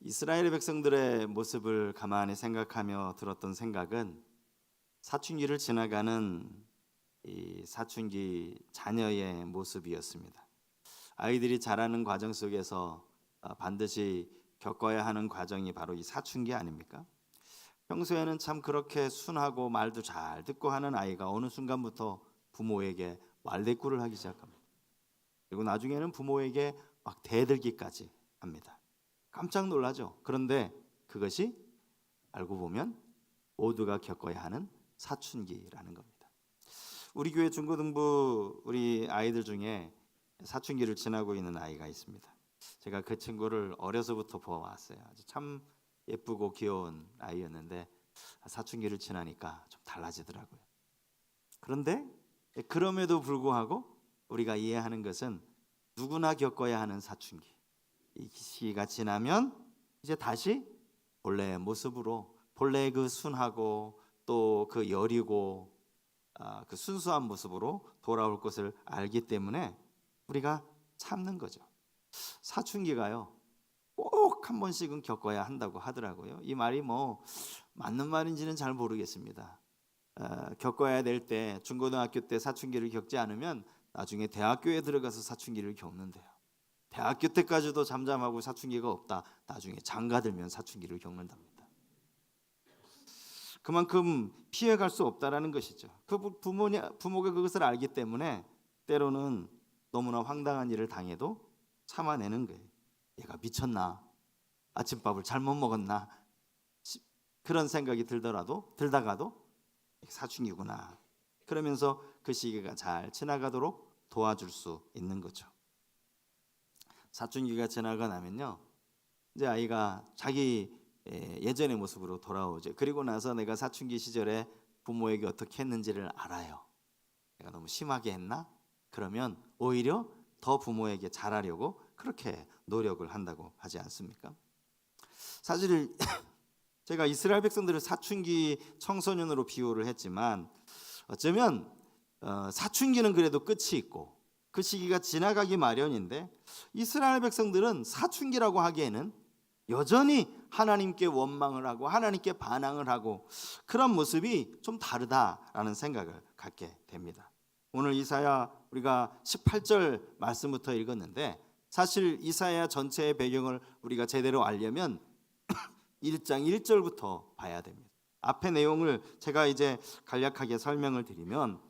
이스라엘 백성들의 모습을 가만히 생각하며 들었던 생각은 사춘기를 지나가는 이 사춘기 자녀의 모습이었습니다. 아이들이 자라는 과정 속에서 반드시 겪어야 하는 과정이 바로 이 사춘기 아닙니까? 평소에는 참 그렇게 순하고 말도 잘 듣고 하는 아이가 어느 순간부터 부모에게 말대꾸를 하기 시작합니다. 그리고 나중에는 부모에게 막 대들기까지 합니다. 깜짝 놀라죠. 그런데 그것이 알고 보면 모두가 겪어야 하는 사춘기라는 겁니다. 우리 교회 중고등부 우리 아이들 중에 사춘기를 지나고 있는 아이가 있습니다. 제가 그 친구를 어려서부터 보아왔어요. 아주 참 예쁘고 귀여운 아이였는데 사춘기를 지나니까 좀 달라지더라고요. 그런데 그럼에도 불구하고 우리가 이해하는 것은 누구나 겪어야 하는 사춘기, 이 시기가 지나면 이제 다시 본래의 모습으로, 본래의 그 순하고 또 그 여리고 그 순수한 모습으로 돌아올 것을 알기 때문에 우리가 참는 거죠. 사춘기가요 꼭 한 번씩은 겪어야 한다고 하더라고요. 이 말이 뭐 맞는 말인지는 잘 모르겠습니다. 겪어야 될 때, 중고등학교 때 사춘기를 겪지 않으면 나중에 대학교에 들어가서 사춘기를 겪는데요. 대학교 때까지도 잠잠하고 사춘기가 없다, 나중에 장가들면 사춘기를 겪는답니다. 그만큼 피해갈 수 없다라는 것이죠. 그 부모가 그것을 알기 때문에 때로는 너무나 황당한 일을 당해도 참아내는 거예요. 얘가 미쳤나? 아침밥을 잘못 먹었나? 그런 생각이 들다가도 사춘기구나, 그러면서 그 시기가 잘 지나가도록 도와줄 수 있는 거죠. 사춘기가 지나가 나면요 이제 아이가 자기 예전의 모습으로 돌아오죠. 그리고 나서 내가 사춘기 시절에 부모에게 어떻게 했는지를 알아요. 내가 너무 심하게 했나? 그러면 오히려 더 부모에게 잘하려고 그렇게 노력을 한다고 하지 않습니까? 사실 제가 이스라엘 백성들을 사춘기 청소년으로 비유를 했지만 어쩌면 사춘기는 그래도 끝이 있고 그 시기가 지나가기 마련인데 이스라엘 백성들은 사춘기라고 하기에는 여전히 하나님께 원망을 하고 하나님께 반항을 하고 그런 모습이 좀 다르다라는 생각을 갖게 됩니다. 오늘 이사야 우리가 18절 말씀부터 읽었는데 사실 이사야 전체의 배경을 우리가 제대로 알려면 1장 1절부터 봐야 됩니다. 앞의 내용을 제가 이제 간략하게 설명을 드리면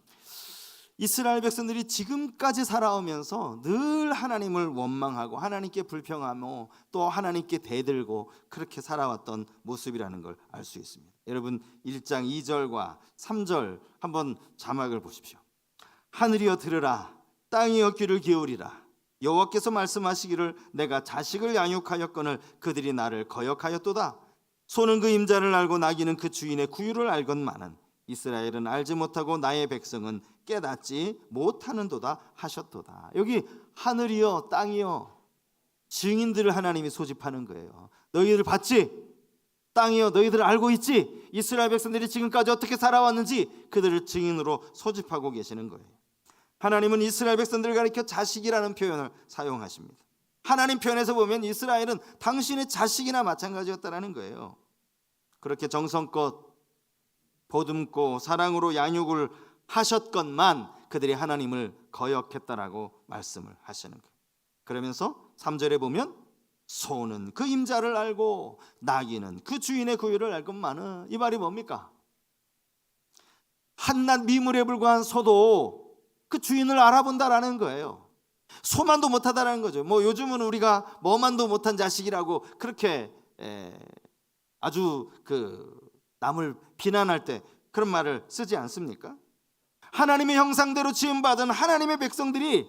이스라엘 백성들이 지금까지 살아오면서 늘 하나님을 원망하고 하나님께 불평하며 또 하나님께 대들고 그렇게 살아왔던 모습이라는 걸 알 수 있습니다. 여러분 1장 2절과 3절 한번 자막을 보십시오. 하늘이여 들으라, 땅이여 귀를 기울이라. 여호와께서 말씀하시기를 내가 자식을 양육하였거늘 그들이 나를 거역하였도다. 소는 그 임자를 알고 나귀는 그 주인의 구유를 알건만은 이스라엘은 알지 못하고 나의 백성은 깨닫지 못하는도다 하셨도다. 여기 하늘이여 땅이여 증인들을 하나님이 소집하는 거예요. 너희들 봤지? 땅이여 너희들 알고 있지? 이스라엘 백성들이 지금까지 어떻게 살아왔는지 그들을 증인으로 소집하고 계시는 거예요. 하나님은 이스라엘 백성들을 가리켜 자식이라는 표현을 사용하십니다. 하나님 편에서 보면 이스라엘은 당신의 자식이나 마찬가지였다는 거예요. 그렇게 정성껏 보듬고 사랑으로 양육을 하셨건만 그들이 하나님을 거역했다라고 말씀을 하시는 거예요. 그러면서 3절에 보면 소는 그 임자를 알고 나귀는 그 주인의 구유를 알건만은, 이 말이 뭡니까? 한낱 미물에 불과한 소도 그 주인을 알아본다라는 거예요. 소만도 못하다라는 거죠. 뭐 요즘은 우리가 뭐만도 못한 자식이라고 그렇게 아주 남을 비난할 때 그런 말을 쓰지 않습니까? 하나님의 형상대로 지음받은 하나님의 백성들이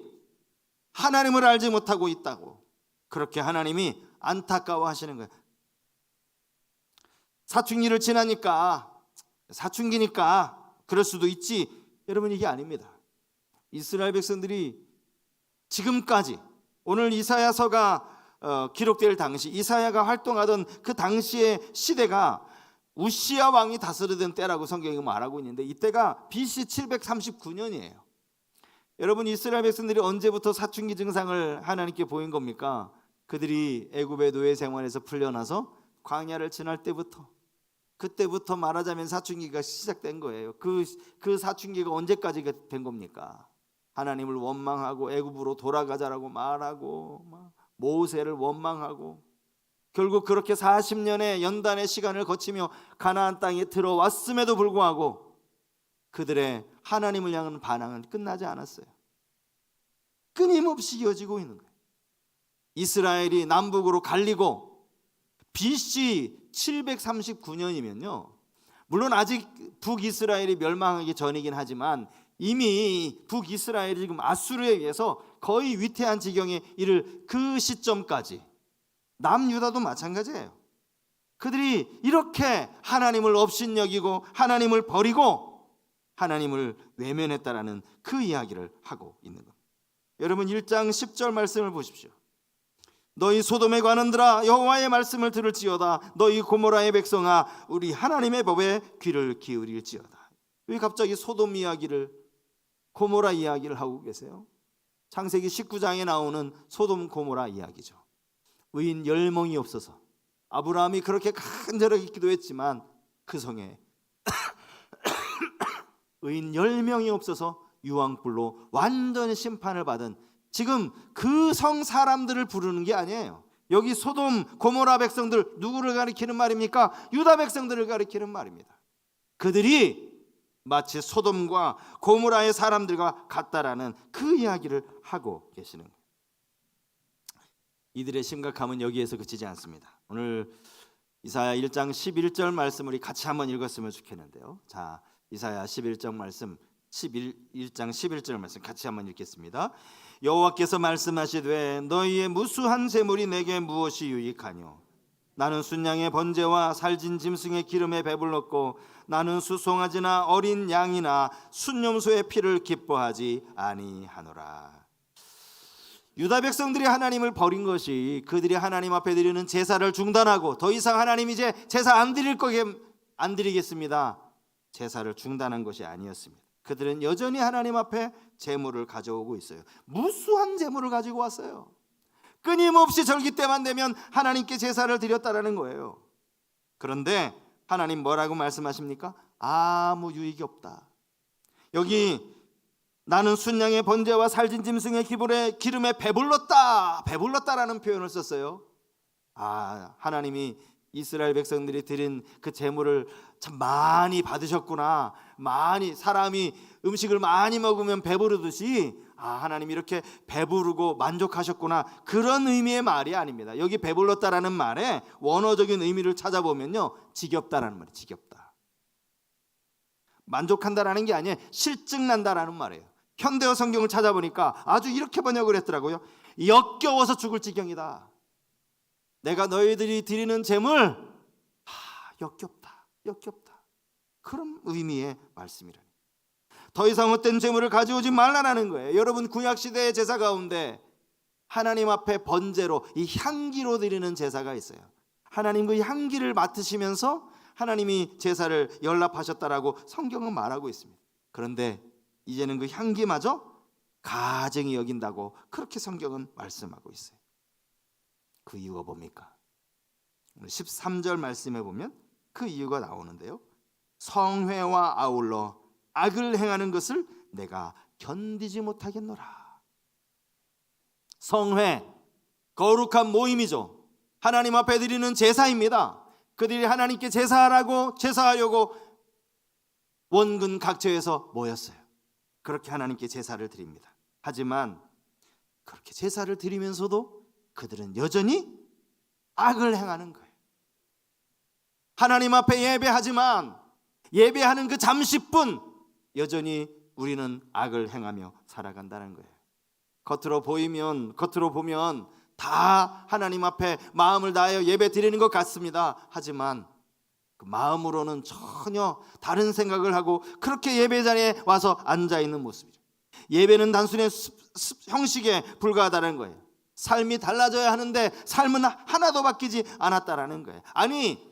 하나님을 알지 못하고 있다고 그렇게 하나님이 안타까워하시는 거예요. 사춘기를 지나니까 사춘기니까 그럴 수도 있지. 여러분 이게 아닙니다. 이스라엘 백성들이 지금까지 오늘 이사야서가 기록될 당시 이사야가 활동하던 그 당시의 시대가 우시야 왕이 다스리던 때라고 성경이 말하고 있는데 이때가 BC 739년이에요. 여러분 이스라엘 백성들이 언제부터 사춘기 증상을 하나님께 보인 겁니까? 그들이 애굽의 노예 생활에서 풀려나서 광야를 지날 때부터, 그때부터 말하자면 사춘기가 시작된 거예요. 그 사춘기가 언제까지 된 겁니까? 하나님을 원망하고 애굽으로 돌아가자라고 말하고 모세를 원망하고 결국 그렇게 40년의 연단의 시간을 거치며 가나안 땅에 들어왔음에도 불구하고 그들의 하나님을 향한 반항은 끝나지 않았어요. 끊임없이 이어지고 있는 거예요. 이스라엘이 남북으로 갈리고 BC 739년이면요, 물론 아직 북이스라엘이 멸망하기 전이긴 하지만 이미 북이스라엘이 지금 아수르에 의해서 거의 위태한 지경에 이를 그 시점까지, 남유다도 마찬가지예요. 그들이 이렇게 하나님을 업신여기고 하나님을 버리고 하나님을 외면했다라는 그 이야기를 하고 있는 겁니다. 여러분 1장 10절 말씀을 보십시오. 너희 소돔에 관한들아 여호와의 말씀을 들을지어다. 너희 고모라의 백성아 우리 하나님의 법에 귀를 기울일지어다. 왜 갑자기 소돔 이야기를, 고모라 이야기를 하고 계세요? 창세기 19장에 나오는 소돔 고모라 이야기죠. 의인 10명이 없어서 아브라함이 그렇게 간절하게 기도했지만 그 성에 의인 10명이 없어서 유황불로 완전히 심판을 받은, 지금 그 성 사람들을 부르는 게 아니에요. 여기 소돔 고모라 백성들, 누구를 가리키는 말입니까? 유다 백성들을 가리키는 말입니다. 그들이 마치 소돔과 고모라의 사람들과 같다라는 그 이야기를 하고 계시는 거예요. 이들의 심각함은 여기에서 그치지 않습니다. 오늘 이사야 1장 11절 말씀 우리 같이 한번 읽었으면 좋겠는데요. 자, 이사야 11장 말씀, 1장 11절 말씀 같이 한번 읽겠습니다. 여호와께서 말씀하시되 너희의 무수한 재물이 내게 무엇이 유익하뇨? 나는 순양의 번제와 살진 짐승의 기름에 배불렀고 나는 수송아지나 어린 양이나 순염소의 피를 기뻐하지 아니하노라. 유다 백성들이 하나님을 버린 것이 그들이 하나님 앞에 드리는 제사를 중단하고 더 이상 하나님 이제 제사 안 드리겠습니다, 제사를 중단한 것이 아니었습니다. 그들은 여전히 하나님 앞에 제물을 가져오고 있어요. 무수한 제물을 가지고 왔어요. 끊임없이 절기 때만 되면 하나님께 제사를 드렸다라는 거예요. 그런데 하나님 뭐라고 말씀하십니까? 아무 유익이 없다. 여기 나는 순양의 번제와 살진 짐승의 기름에 배불렀다라는 표현을 썼어요. 하나님이 이스라엘 백성들이 드린 그 제물을 참 많이 받으셨구나, 많이, 사람이 음식을 많이 먹으면 배부르듯이 하나님이 이렇게 배부르고 만족하셨구나, 그런 의미의 말이 아닙니다. 여기 배불렀다라는 말에 원어적인 의미를 찾아보면요, 지겹다라는 말이에요. 지겹다, 만족한다라는 게 아니에요. 실증난다라는 말이에요. 현대어 성경을 찾아보니까 아주 이렇게 번역을 했더라고요. 역겨워서 죽을 지경이다. 내가 너희들이 드리는 제물 역겹다, 역겹다, 그런 의미의 말씀이라니. 더 이상 헛된 제물을 가져오지 말라는 거예요. 여러분 구약시대의 제사 가운데 하나님 앞에 번제로, 이 향기로 드리는 제사가 있어요. 하나님 그 향기를 맡으시면서 하나님이 제사를 연락하셨다라고 성경은 말하고 있습니다. 그런데 이제는 그 향기마저 가증히 여긴다고 그렇게 성경은 말씀하고 있어요. 그 이유가 뭡니까? 13절 말씀에 보면 그 이유가 나오는데요. 성회와 아울러 악을 행하는 것을 내가 견디지 못하겠노라. 성회, 거룩한 모임이죠. 하나님 앞에 드리는 제사입니다. 그들이 하나님께 제사하려고 원근 각처에서 모였어요. 그렇게 하나님께 제사를 드립니다. 하지만 그렇게 제사를 드리면서도 그들은 여전히 악을 행하는 거예요. 하나님 앞에 예배하지만 예배하는 그 잠시뿐 여전히 우리는 악을 행하며 살아간다는 거예요. 겉으로 보면 다 하나님 앞에 마음을 다하여 예배 드리는 것 같습니다. 하지만 그 마음으로는 전혀 다른 생각을 하고 그렇게 예배 자리에 와서 앉아 있는 모습이죠. 예배는 단순히 형식에 불과하다는 거예요. 삶이 달라져야 하는데 삶은 하나도 바뀌지 않았다라는 거예요. 아니,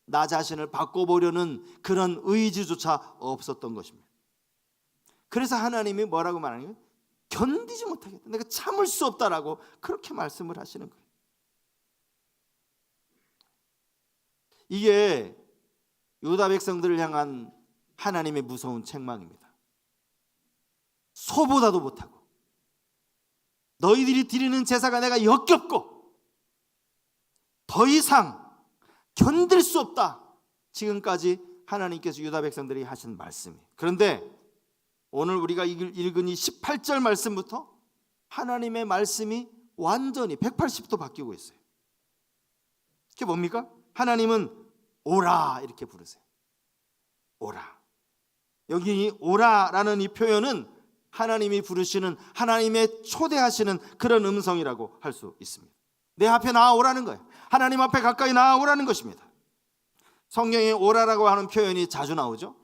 나 자신을 바꿔보려는 그런 의지조차 없었던 것입니다. 그래서 하나님이 뭐라고 말하는 거예요? 견디지 못하겠다, 내가 참을 수 없다라고 그렇게 말씀을 하시는 거예요. 이게 유다 백성들을 향한 하나님의 무서운 책망입니다. 소보다도 못하고 너희들이 드리는 제사가 내가 역겹고 더 이상 견딜 수 없다. 지금까지 하나님께서 유다 백성들이 하신 말씀이. 그런데 오늘 우리가 읽은 이 18절 말씀부터 하나님의 말씀이 완전히 180도 바뀌고 있어요. 그게 뭡니까? 하나님은 오라 이렇게 부르세요. 오라. 여기 이 오라라는 이 표현은 하나님이 부르시는, 하나님의 초대하시는 그런 음성이라고 할 수 있습니다. 내 앞에 나아오라는 거예요. 하나님 앞에 가까이 나아오라는 것입니다. 성경에 오라라고 하는 표현이 자주 나오죠.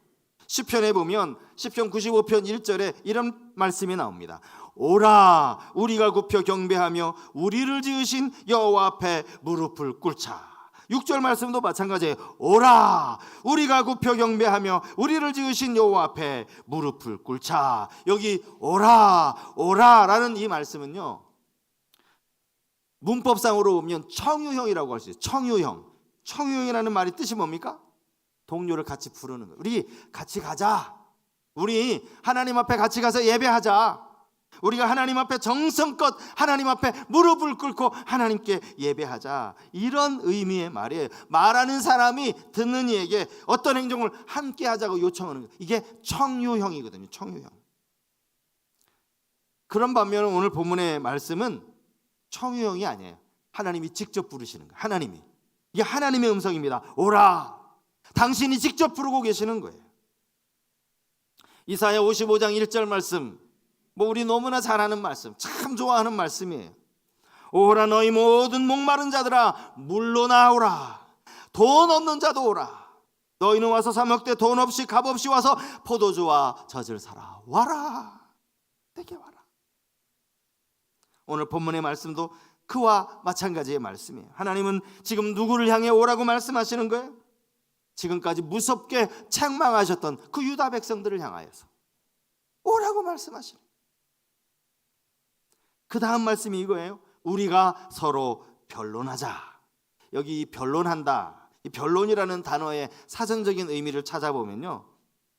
시편에 보면 시편 95편 1절에 이런 말씀이 나옵니다. 오라, 우리가 굽혀 경배하며 우리를 지으신 여호와 앞에 무릎을 꿇자. 6절 말씀도 마찬가지예요. 오라, 우리가 굽혀 경배하며 우리를 지으신 여호와 앞에 무릎을 꿇자. 여기 오라, 오라라는 이 말씀은요, 문법상으로 보면 청유형이라고 할 수 있어요. 청유형. 청유형이라는 말이 뜻이 뭡니까? 동료를 같이 부르는 거예요. 우리 같이 가자. 우리 하나님 앞에 같이 가서 예배하자. 우리가 하나님 앞에 정성껏 하나님 앞에 무릎을 꿇고 하나님께 예배하자. 이런 의미의 말이에요. 말하는 사람이 듣는 이에게 어떤 행동을 함께 하자고 요청하는 거예요. 이게 청유형이거든요. 청유형. 그런 반면에 오늘 본문의 말씀은 청유형이 아니에요. 하나님이 직접 부르시는 거예요. 하나님이. 이게 하나님의 음성입니다. 오라. 당신이 직접 부르고 계시는 거예요. 이사야 55장 1절 말씀, 우리 너무나 잘 아는 말씀, 참 좋아하는 말씀이에요. 오라, 너희 모든 목마른 자들아 물로 나오라. 돈 없는 자도 오라. 너희는 와서 사 먹되 돈 없이 값 없이 와서 포도주와 젖을 사라. 와라. 내게 와라. 오늘 본문의 말씀도 그와 마찬가지의 말씀이에요. 하나님은 지금 누구를 향해 오라고 말씀하시는 거예요? 지금까지 무섭게 책망하셨던 그 유다 백성들을 향하여서 오라고 말씀하시는 거예요. 그 다음 말씀이 이거예요. 우리가 서로 변론하자. 여기 이 변론한다, 이 변론이라는 단어의 사전적인 의미를 찾아보면요,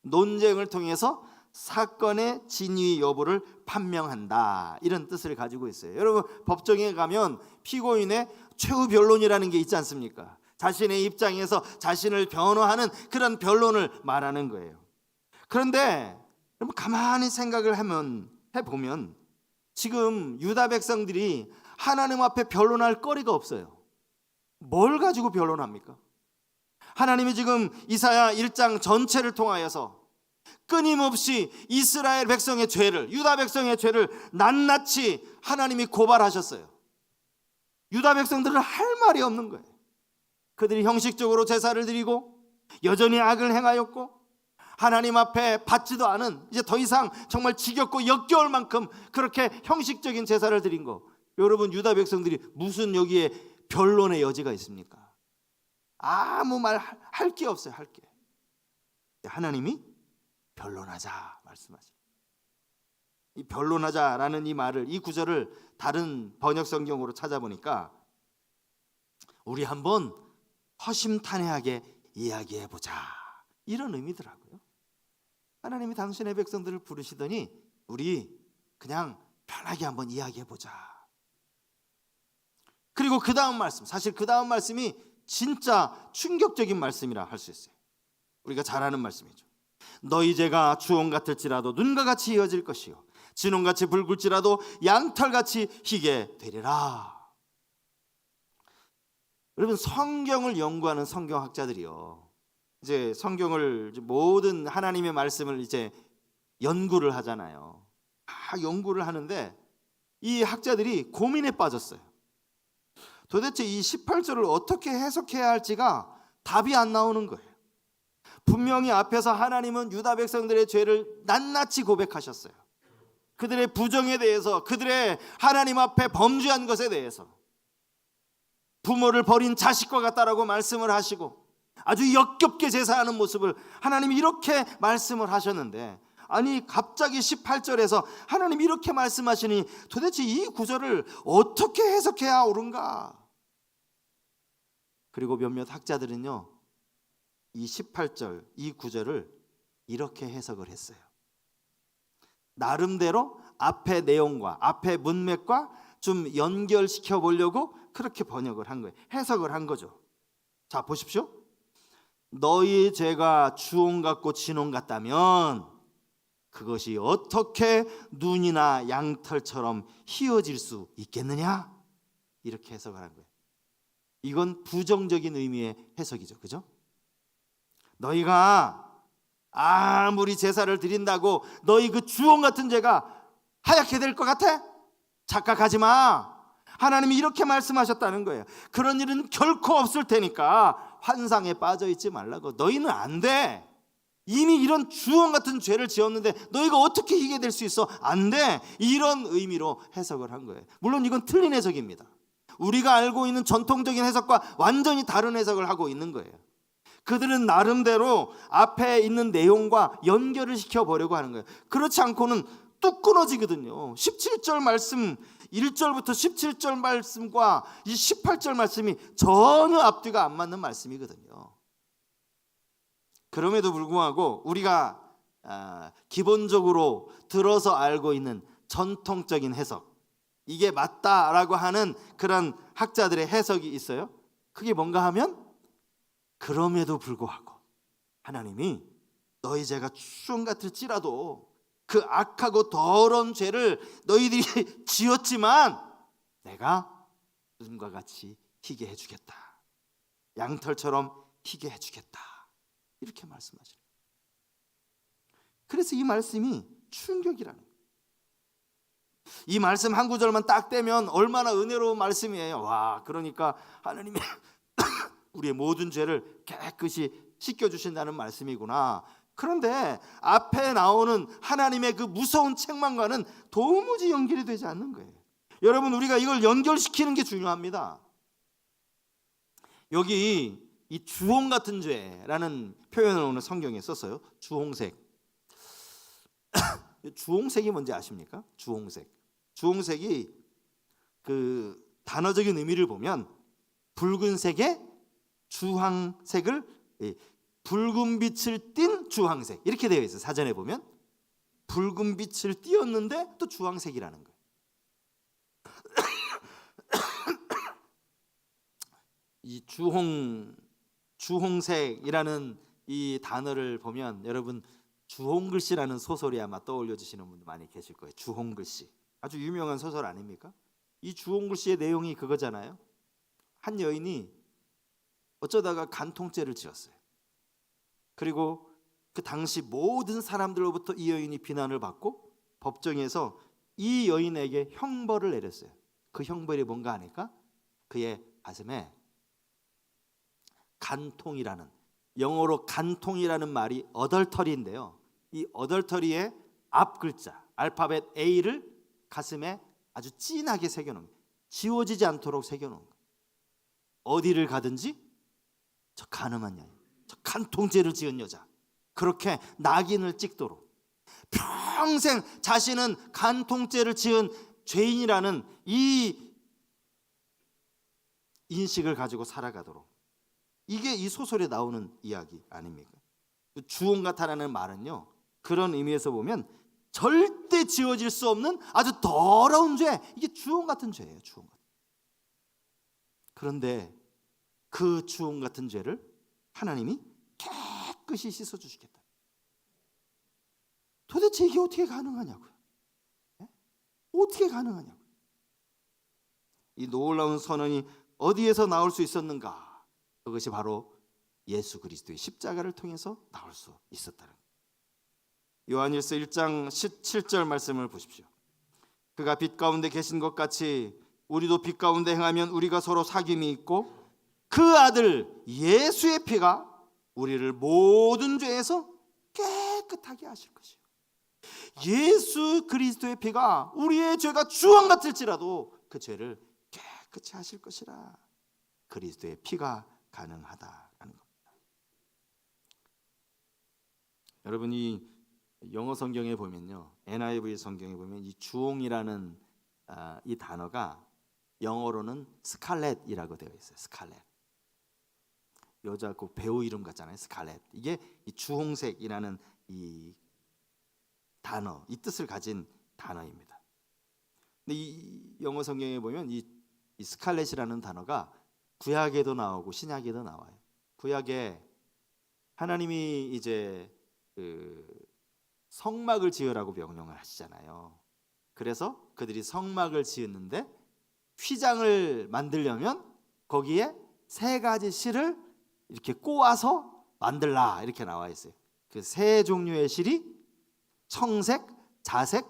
논쟁을 통해서 사건의 진위 여부를 판명한다, 이런 뜻을 가지고 있어요. 여러분, 법정에 가면 피고인의 최후 변론이라는 게 있지 않습니까? 자신의 입장에서 자신을 변호하는 그런 변론을 말하는 거예요. 그런데 여러분, 가만히 생각을 해보면 지금 유다 백성들이 하나님 앞에 변론할 거리가 없어요. 뭘 가지고 변론합니까? 하나님이 지금 이사야 1장 전체를 통하여서 끊임없이 이스라엘 백성의 죄를, 유다 백성의 죄를 낱낱이 하나님이 고발하셨어요. 유다 백성들은 할 말이 없는 거예요. 그들이 형식적으로 제사를 드리고 여전히 악을 행하였고 하나님 앞에 받지도 않은, 이제 더 이상 정말 지겹고 역겨울 만큼 그렇게 형식적인 제사를 드린 거. 여러분, 유다 백성들이 무슨 여기에 변론의 여지가 있습니까? 아무 말 할 게 없어요. 할 게. 하나님이 변론하자 말씀하십니다. 이 변론하자라는 이 말을, 이 구절을 다른 번역 성경으로 찾아보니까 우리 한번 허심탄회하게 이야기해보자, 이런 의미더라고요. 하나님이 당신의 백성들을 부르시더니 우리 그냥 편하게 한번 이야기해보자. 그리고 그 다음 말씀, 사실 그 다음 말씀이 진짜 충격적인 말씀이라 할 수 있어요. 우리가 잘 아는 말씀이죠. 너희 죄가 주홍 같을지라도 눈과 같이 이어질 것이요 진홍같이 붉을지라도 양털같이 희게 되리라. 여러분, 성경을 연구하는 성경학자들이요, 이제 성경을, 모든 하나님의 말씀을 이제 연구를 하잖아요. 연구를 하는데 이 학자들이 고민에 빠졌어요. 도대체 이 18절을 어떻게 해석해야 할지가 답이 안 나오는 거예요. 분명히 앞에서 하나님은 유다 백성들의 죄를 낱낱이 고백하셨어요. 그들의 부정에 대해서, 그들의 하나님 앞에 범죄한 것에 대해서, 부모를 버린 자식과 같다라고 말씀을 하시고 아주 역겹게 제사하는 모습을 하나님이 이렇게 말씀을 하셨는데, 아니 갑자기 18절에서 하나님이 이렇게 말씀하시니 도대체 이 구절을 어떻게 해석해야 옳은가? 그리고 몇몇 학자들은요, 이 18절 이 구절을 이렇게 해석을 했어요. 나름대로 앞의 내용과 앞의 문맥과 좀 연결시켜 보려고 그렇게 번역을 한 거예요. 해석을 한 거죠. 자, 보십시오. 너희 죄가 주홍 같고 진홍 같다면 그것이 어떻게 눈이나 양털처럼 희어질 수 있겠느냐? 이렇게 해석을 한 거예요. 이건 부정적인 의미의 해석이죠. 그죠? 너희가 아무리 제사를 드린다고 너희 그 주홍 같은 죄가 하얗게 될 것 같아? 착각하지 마. 하나님이 이렇게 말씀하셨다는 거예요. 그런 일은 결코 없을 테니까 환상에 빠져 있지 말라고. 너희는 안 돼. 이미 이런 주홍 같은 죄를 지었는데 너희가 어떻게 희게 될 수 있어? 안 돼. 이런 의미로 해석을 한 거예요. 물론 이건 틀린 해석입니다. 우리가 알고 있는 전통적인 해석과 완전히 다른 해석을 하고 있는 거예요. 그들은 나름대로 앞에 있는 내용과 연결을 시켜보려고 하는 거예요. 그렇지 않고는 뚝 끊어지거든요. 17절 말씀 1절부터 17절 말씀과 이 18절 말씀이 전혀 앞뒤가 안 맞는 말씀이거든요. 그럼에도 불구하고 우리가 기본적으로 들어서 알고 있는 전통적인 해석, 이게 맞다라고 하는 그런 학자들의 해석이 있어요. 그게 뭔가 하면 그럼에도 불구하고 하나님이 너희 죄가 추억 같을지라도 그 악하고 더러운 죄를 너희들이 지었지만 내가 눈과 같이 희게 해주겠다. 양털처럼 희게 해주겠다. 이렇게 말씀하시는 거예요. 그래서 이 말씀이 충격이라는 거예요. 이 말씀 한 구절만 딱 떼면 얼마나 은혜로운 말씀이에요. 와, 그러니까 하나님이 우리의 모든 죄를 깨끗이 씻겨주신다는 말씀이구나. 그런데 앞에 나오는 하나님의 그 무서운 책망과는 도무지 연결이 되지 않는 거예요. 여러분, 우리가 이걸 연결시키는 게 중요합니다. 여기 이 주홍 같은 죄라는 표현을 오늘 성경에 썼어요. 주홍색. 주홍색이 뭔지 아십니까? 주홍색. 주홍색이 그 단어적인 의미를 보면 붉은색에 주황색을 붉은 빛을 띤 주황색 이렇게 되어 있어요. 사전에 보면 붉은 빛을 띄었는데 또 주황색이라는 거예요. 이 주홍색이라는 이 단어를 보면 여러분 주홍글씨라는 소설이 아마 떠올려지시는 분들 많이 계실 거예요. 주홍글씨 아주 유명한 소설 아닙니까? 이 주홍글씨의 내용이 그거잖아요. 한 여인이 어쩌다가 간통죄를 지었어요. 그리고 그 당시 모든 사람들로부터 이 여인이 비난을 받고 법정에서 이 여인에게 형벌을 내렸어요. 그 형벌이 뭔가 하니까 그의 가슴에 간통이라는, 영어로 간통이라는 말이 어덜터리인데요. 이 어덜터리의 앞 글자 알파벳 A를 가슴에 아주 진하게 새겨놓은 거예요. 지워지지 않도록 새겨놓은 거예요. 어디를 가든지 저 가늠한 여인, 저 간통죄를 지은 여자, 그렇게 낙인을 찍도록 평생 자신은 간통죄를 지은 죄인이라는 이 인식을 가지고 살아가도록, 이게 이 소설에 나오는 이야기 아닙니까? 주홍같다라는 말은요, 그런 의미에서 보면 절대 지워질 수 없는 아주 더러운 죄, 이게 주홍 같은 죄예요. 주홍 같은. 그런데 그 주홍 같은 죄를 하나님이 깨끗이 씻어주시겠다. 도대체 이게 어떻게 가능하냐고요? 네? 어떻게 가능하냐고요? 이 놀라운 선언이 어디에서 나올 수 있었는가? 그것이 바로 예수 그리스도의 십자가를 통해서 나올 수 있었다는 거예요. 요한일서 1장 17절 말씀을 보십시오. 그가 빛 가운데 계신 것 같이 우리도 빛 가운데 행하면 우리가 서로 사귐이 있고 그 아들 예수의 피가 우리를 모든 죄에서 깨끗하게 하실 것이요. 예수 그리스도의 피가 우리의 죄가 주황 같을지라도 그 죄를 깨끗이 하실 것이라. 그리스도의 피가 가능하다라는 겁니다. 여러분이 영어 성경에 보면요, NIV 성경에 보면 이 주홍이라는 이 단어가 영어로는 스칼렛이라고 되어 있어요. 스칼렛. 여자 그 배우 이름 같잖아요. 스칼렛. 이게 이 주홍색이라는 이 단어, 이 뜻을 가진 단어입니다. 근데 이 영어 성경에 보면 이 스칼렛이라는 단어가 구약에도 나오고 신약에도 나와요. 구약에 하나님이 이제 그 성막을 지으라고 명령을 하시잖아요. 그래서 그들이 성막을 지었는데 휘장을 만들려면 거기에 세 가지 실을 이렇게 꼬아서 만들라 이렇게 나와 있어요. 그 세 종류의 실이 청색, 자색,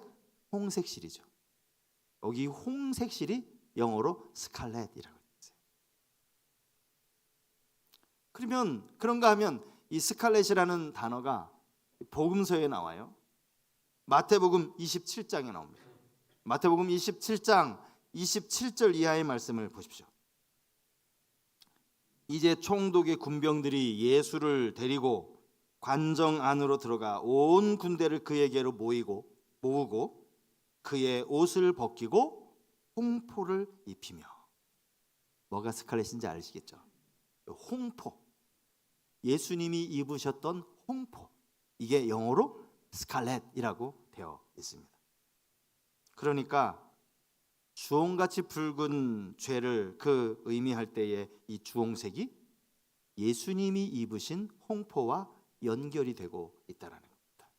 홍색 실이죠. 여기 홍색 실이 영어로 스칼렛이라고 했어요. 그러면 그런가 하면 이 스칼렛이라는 단어가 복음서에 나와요. 마태복음 27장에 나옵니다. 마태복음 27장 27절 이하의 말씀을 보십시오. 이제 총독의 군병들이 예수를 데리고 관정 안으로 들어가 온 군대를 그에게로 모으고 그의 옷을 벗기고 홍포를 입히며. 뭐가 스칼렛인지 아시겠죠? 홍포, 예수님이 입으셨던 홍포, 이게 영어로 스칼렛이라고 되어 있습니다. 그러니까 주홍같이 붉은 죄를 그 의미할 때에 이 주홍색이 예수님이 입으신 홍포와 연결이 되고 있다는 겁니다.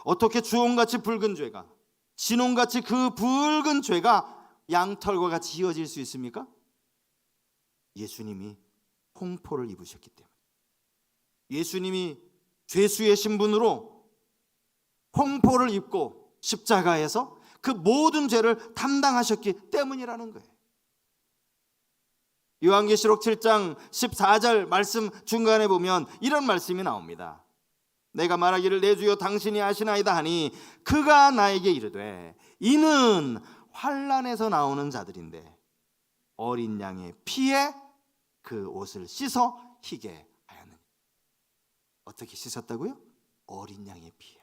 어떻게 주홍같이 붉은 죄가, 진홍같이 그 붉은 죄가 양털과 같이 이어질 수 있습니까? 예수님이 홍포를 입으셨기 때문에. 예수님이 죄수의 신분으로 홍포를 입고 십자가에서 그 모든 죄를 담당하셨기 때문이라는 거예요. 요한계시록 7장 14절 말씀 중간에 보면 이런 말씀이 나옵니다. 내가 말하기를 내 주여 당신이 아시나이다 하니 그가 나에게 이르되 이는 환난에서 나오는 자들인데 어린 양의 피에 그 옷을 씻어 희게 하였느니. 어떻게 씻었다고요? 어린 양의 피에,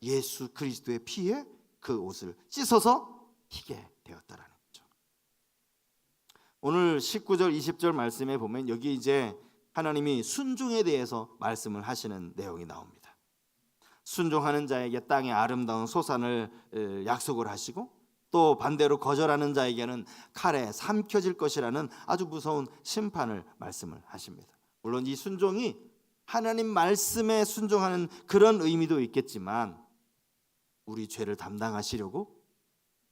예수 그리스도의 피에 그 옷을 씻어서 희게 되었다라는 거죠. 오늘 19절 20절 말씀에 보면 여기 이제 하나님이 순종에 대해서 말씀을 하시는 내용이 나옵니다. 순종하는 자에게 땅의 아름다운 소산을 약속을 하시고 또 반대로 거절하는 자에게는 칼에 삼켜질 것이라는 아주 무서운 심판을 말씀을 하십니다. 물론 이 순종이 하나님 말씀에 순종하는 그런 의미도 있겠지만 우리 죄를 담당하시려고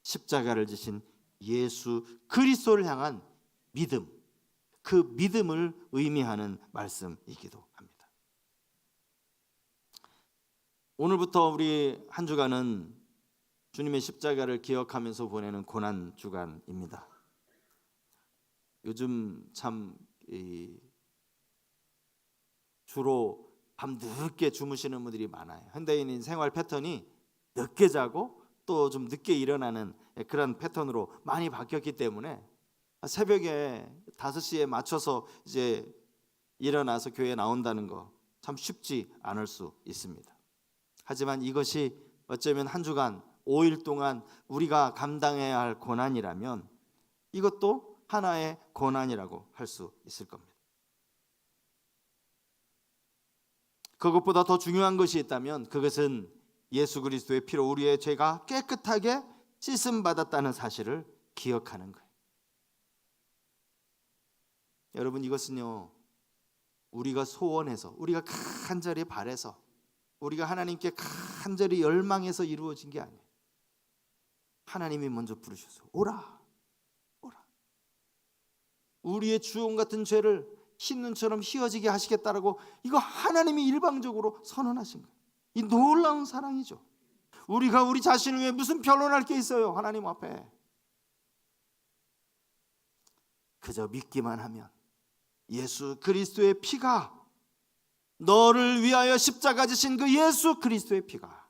십자가를 지신 예수 그리스도를 향한 믿음, 그 믿음을 의미하는 말씀이기도 합니다. 오늘부터 우리 한 주간은 주님의 십자가를 기억하면서 보내는 고난 주간입니다. 요즘 참 주로 밤 늦게 주무시는 분들이 많아요. 현대인인 생활 패턴이 늦게 자고 또 좀 늦게 일어나는 그런 패턴으로 많이 바뀌었기 때문에 새벽에 5시에 맞춰서 이제 일어나서 교회에 나온다는 거 참 쉽지 않을 수 있습니다. 하지만 이것이 어쩌면 한 주간 5일 동안 우리가 감당해야 할 고난이라면 이것도 하나의 고난이라고 할 수 있을 겁니다. 그것보다 더 중요한 것이 있다면 그것은 예수 그리스도의 피로 우리의 죄가 깨끗하게 씻음 받았다는 사실을 기억하는 거예요. 여러분, 이것은요 우리가 소원해서, 우리가 간절히 바라서, 우리가 하나님께 간절히 열망해서 이루어진 게 아니에요. 하나님이 먼저 부르셔서 오라, 오라. 우리의 주홍 같은 죄를 흰눈처럼 휘어지게 하시겠다라고 이거 하나님이 일방적으로 선언하신 거예요. 이 놀라운 사랑이죠. 우리가 우리 자신을 위해 무슨 변론할 게 있어요? 하나님 앞에 그저 믿기만 하면 예수 그리스도의 피가, 너를 위하여 십자가 지신 그 예수 그리스도의 피가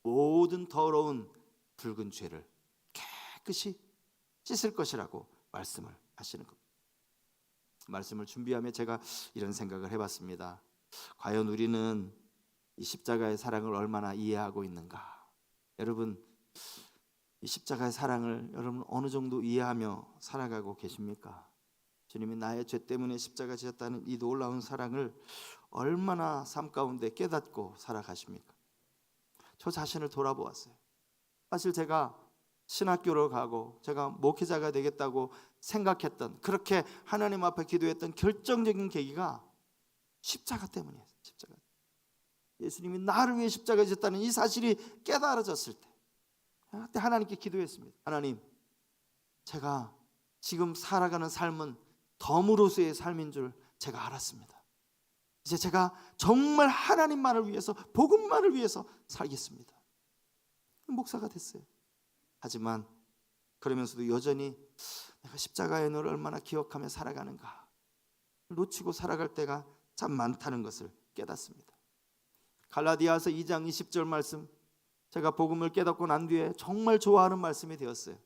모든 더러운 붉은 죄를 깨끗이 씻을 것이라고 말씀을 하시는 겁니다. 말씀을 준비하며 제가 이런 생각을 해봤습니다. 과연 우리는 이 십자가의 사랑을 얼마나 이해하고 있는가? 여러분, 이 십자가의 사랑을 여러분 어느 정도 이해하며 살아가고 계십니까? 주님이 나의 죄 때문에 십자가 지셨다는 이 놀라운 사랑을 얼마나 삶 가운데 깨닫고 살아가십니까? 저 자신을 돌아보았어요. 사실 제가 신학교를 가고 제가 목회자가 되겠다고 생각했던, 그렇게 하나님 앞에 기도했던 결정적인 계기가 십자가 때문이었어요. 십자가. 예수님이 나를 위해 십자가 지셨다는 이 사실이 깨달아졌을 때, 그때 하나님께 기도했습니다. 하나님, 제가 지금 살아가는 삶은 덤으로서의 삶인 줄 제가 알았습니다. 이제 제가 정말 하나님만을 위해서, 복음만을 위해서 살겠습니다. 목사가 됐어요. 하지만 그러면서도 여전히 내가 십자가의 은혜를 얼마나 기억하며 살아가는가, 놓치고 살아갈 때가 참 많다는 것을 깨닫습니다. 갈라디아서 2장 20절 말씀, 제가 복음을 깨닫고 난 뒤에 정말 좋아하는 말씀이 되었어요.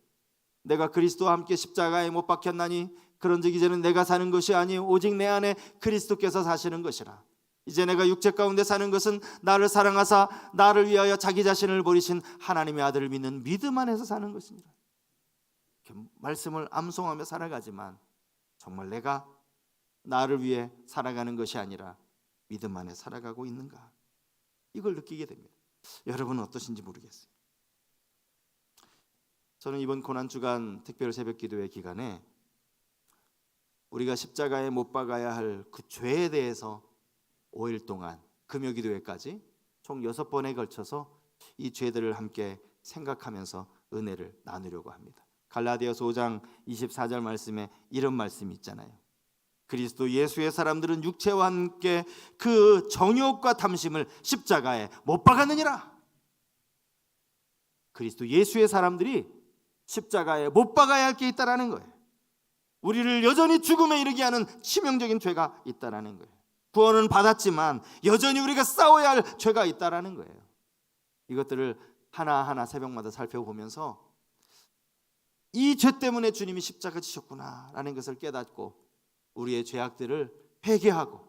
내가 그리스도와 함께 십자가에 못 박혔나니 그런즉 이제는 내가 사는 것이 아니요 오직 내 안에 그리스도께서 사시는 것이라. 이제 내가 육체 가운데 사는 것은 나를 사랑하사 나를 위하여 자기 자신을 버리신 하나님의 아들을 믿는 믿음 안에서 사는 것이니라. 이렇게 말씀을 암송하며 살아가지만 정말 내가 나를 위해 살아가는 것이 아니라 믿음 안에 살아가고 있는가, 이걸 느끼게 됩니다. 여러분은 어떠신지 모르겠어요. 저는 이번 고난주간 특별 새벽기도회 기간에 우리가 십자가에 못 박아야 할 그 죄에 대해서 5일 동안 금요기도회까지 총 6번에 걸쳐서 이 죄들을 함께 생각하면서 은혜를 나누려고 합니다. 갈라디아서 5장 24절 말씀에 이런 말씀이 있잖아요. 그리스도 예수의 사람들은 육체와 함께 그 정욕과 탐심을 십자가에 못 박았느니라. 그리스도 예수의 사람들이 십자가에 못 박아야 할 게 있다라는 거예요. 우리를 여전히 죽음에 이르게 하는 치명적인 죄가 있다라는 거예요. 구원은 받았지만 여전히 우리가 싸워야 할 죄가 있다라는 거예요. 이것들을 하나하나 새벽마다 살펴보면서 이 죄 때문에 주님이 십자가 지셨구나라는 것을 깨닫고 우리의 죄악들을 회개하고,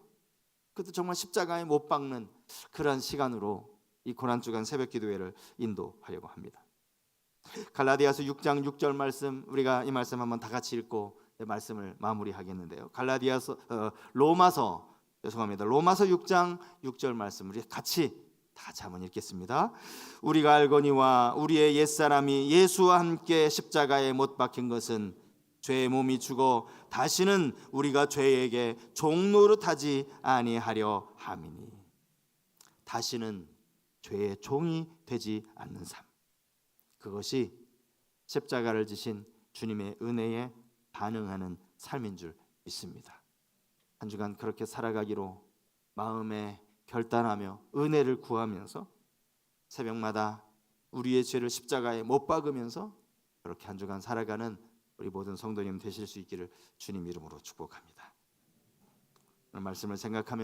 그것도 정말 십자가에 못 박는 그런 시간으로 이 고난주간 새벽기도회를 인도하려고 합니다. 갈라디아서 6장 6절 말씀, 우리가 이 말씀 한번 다 같이 읽고 말씀을 마무리하겠는데요. 로마서 6장 6절 말씀 우리 같이 다 한번 읽겠습니다. 우리가 알거니와 우리의 옛사람이 예수와 함께 십자가에 못 박힌 것은 죄의 몸이 죽어 다시는 우리가 죄에게 종노릇하지 아니하려 함이니. 다시는 죄의 종이 되지 않는 삶, 그것이 십자가를 지신 주님의 은혜에 반응하는 삶인 줄 믿습니다. 한 주간 그렇게 살아가기로 마음에 결단하며 은혜를 구하면서 새벽마다 우리의 죄를 십자가에 못 박으면서 그렇게 한 주간 살아가는 우리 모든 성도님 되실 수 있기를 주님 이름으로 축복합니다. 오늘 말씀을 생각하며